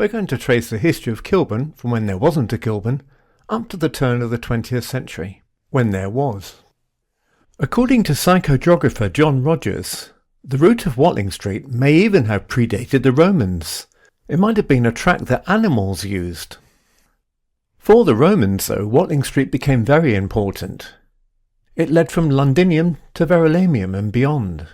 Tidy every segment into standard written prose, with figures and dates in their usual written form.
we're going to trace the history of Kilburn from when there wasn't a Kilburn up to the turn of the 20th century, when there was. According to psychogeographer John Rogers, the route of Watling Street may even have predated the Romans. It might have been a track that animals used. For the Romans, though, Watling Street became very important. It led from Londinium to Verulamium and beyond.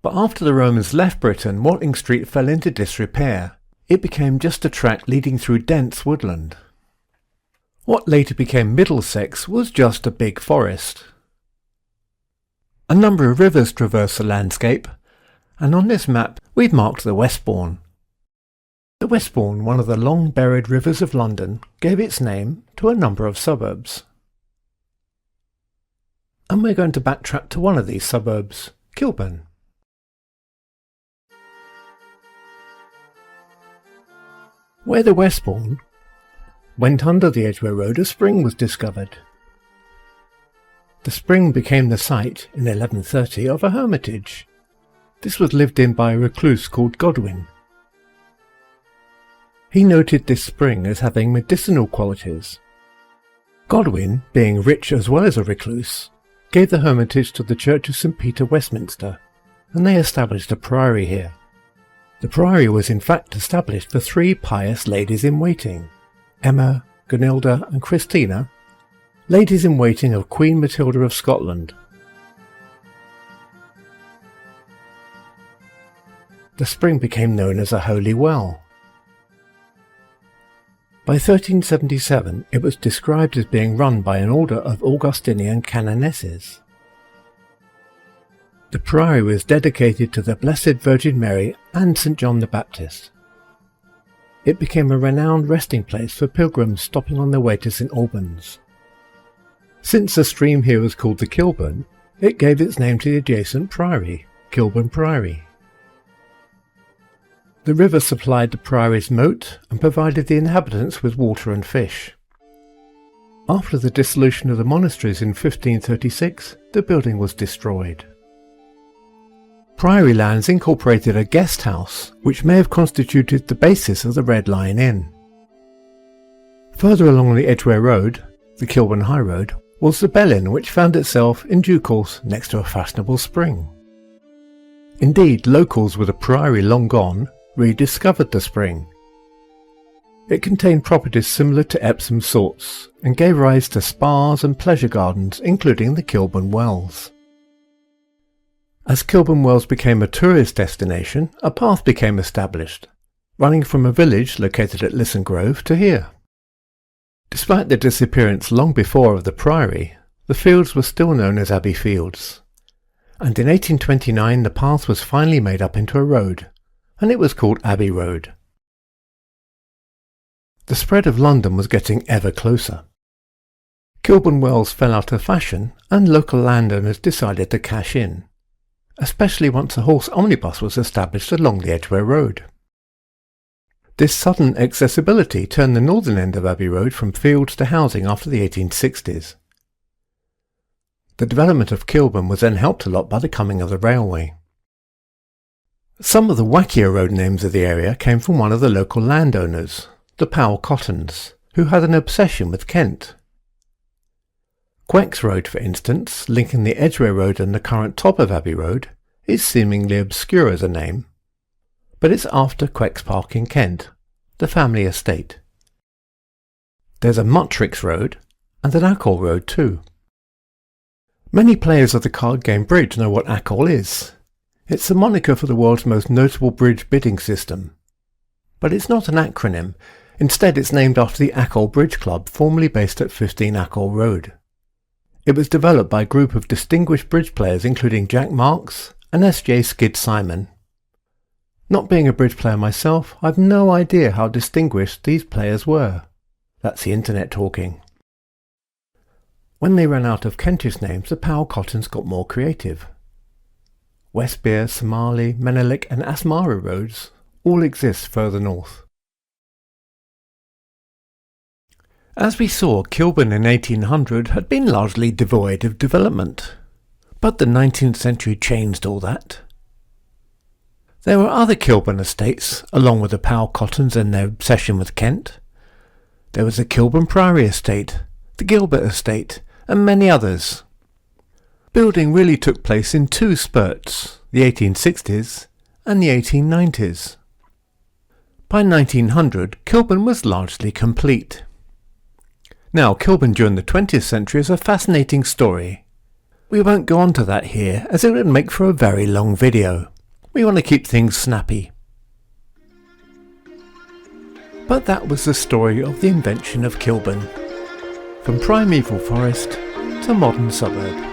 But after the Romans left Britain, Watling Street fell into disrepair. It became just a track leading through dense woodland. What later became Middlesex was just a big forest. A number of rivers traverse the landscape, and on this map we've marked the Westbourne. The Westbourne, one of the long-buried rivers of London, gave its name to a number of suburbs. And we're going to backtrack to one of these suburbs, Kilburn. Where the Westbourne went under the Edgware Road, a spring was discovered. The spring became the site, in 1130, of a hermitage. This was lived in by a recluse called Godwin. He noted this spring as having medicinal qualities. Godwin, being rich as well as a recluse, gave the hermitage to the Church of St. Peter, Westminster, and they established a priory here. The priory was in fact established for 3 pious ladies-in-waiting, Emma, Gunilda and Christina, ladies-in-waiting of Queen Matilda of Scotland. The spring became known as a holy well. By 1377 it was described as being run by an order of Augustinian canonesses. The priory was dedicated to the Blessed Virgin Mary and St. John the Baptist. It became a renowned resting place for pilgrims stopping on their way to St. Albans. Since the stream here was called the Kilburn, it gave its name to the adjacent priory, Kilburn Priory. The river supplied the priory's moat and provided the inhabitants with water and fish. After the dissolution of the monasteries in 1536, the building was destroyed. Priory lands incorporated a guest house, which may have constituted the basis of the Red Lion Inn. Further along the Edgware Road, the Kilburn High Road, was the Bell Inn, which found itself, in due course, next to a fashionable spring. Indeed, locals with a priory long gone rediscovered the spring. It contained properties similar to Epsom salts, and gave rise to spas and pleasure gardens, including the Kilburn Wells. As Kilburn Wells became a tourist destination, a path became established, running from a village located at Lisson Grove to here. Despite the disappearance long before of the priory, the fields were still known as Abbey Fields, and in 1829 the path was finally made up into a road, and it was called Abbey Road. The spread of London was getting ever closer. Kilburn Wells fell out of fashion, and local landowners decided to cash in, especially once a horse omnibus was established along the Edgware Road. This sudden accessibility turned the northern end of Abbey Road from fields to housing after the 1860s. The development of Kilburn was then helped a lot by the coming of the railway. Some of the wackier road names of the area came from one of the local landowners, the Powell Cottons, who had an obsession with Kent. Quex Road, for instance, linking the Edgware Road and the current top of Abbey Road, is seemingly obscure as a name, but it's after Quex Park in Kent, the family estate. There's a Muttricks Road and an Ackle Road too. Many players of the card game Bridge know what Ackle is. It's the moniker for the world's most notable bridge bidding system. But it's not an acronym. Instead, it's named after the Ackle Bridge Club, formerly based at 15 Ackle Road. It was developed by a group of distinguished bridge players including Jack Marks and S.J. Skid Simon. Not being a bridge player myself, I've no idea how distinguished these players were. That's the internet talking. When they ran out of Kentish names, the Powell Cottons got more creative. Westbere, Somali, Menelik and Asmara roads all exist further north. As we saw, Kilburn in 1800 had been largely devoid of development, but the 19th century changed all that. There were other Kilburn estates, along with the Powell Cottons and their obsession with Kent. There was the Kilburn Priory estate, the Gilbert estate, and many others. Building really took place in two spurts, the 1860s and the 1890s. By 1900, Kilburn was largely complete. Now, Kilburn during the 20th century is a fascinating story. We won't go on to that here, as it would make for a very long video. We want to keep things snappy. But that was the story of the invention of Kilburn, from primeval forest to modern suburb.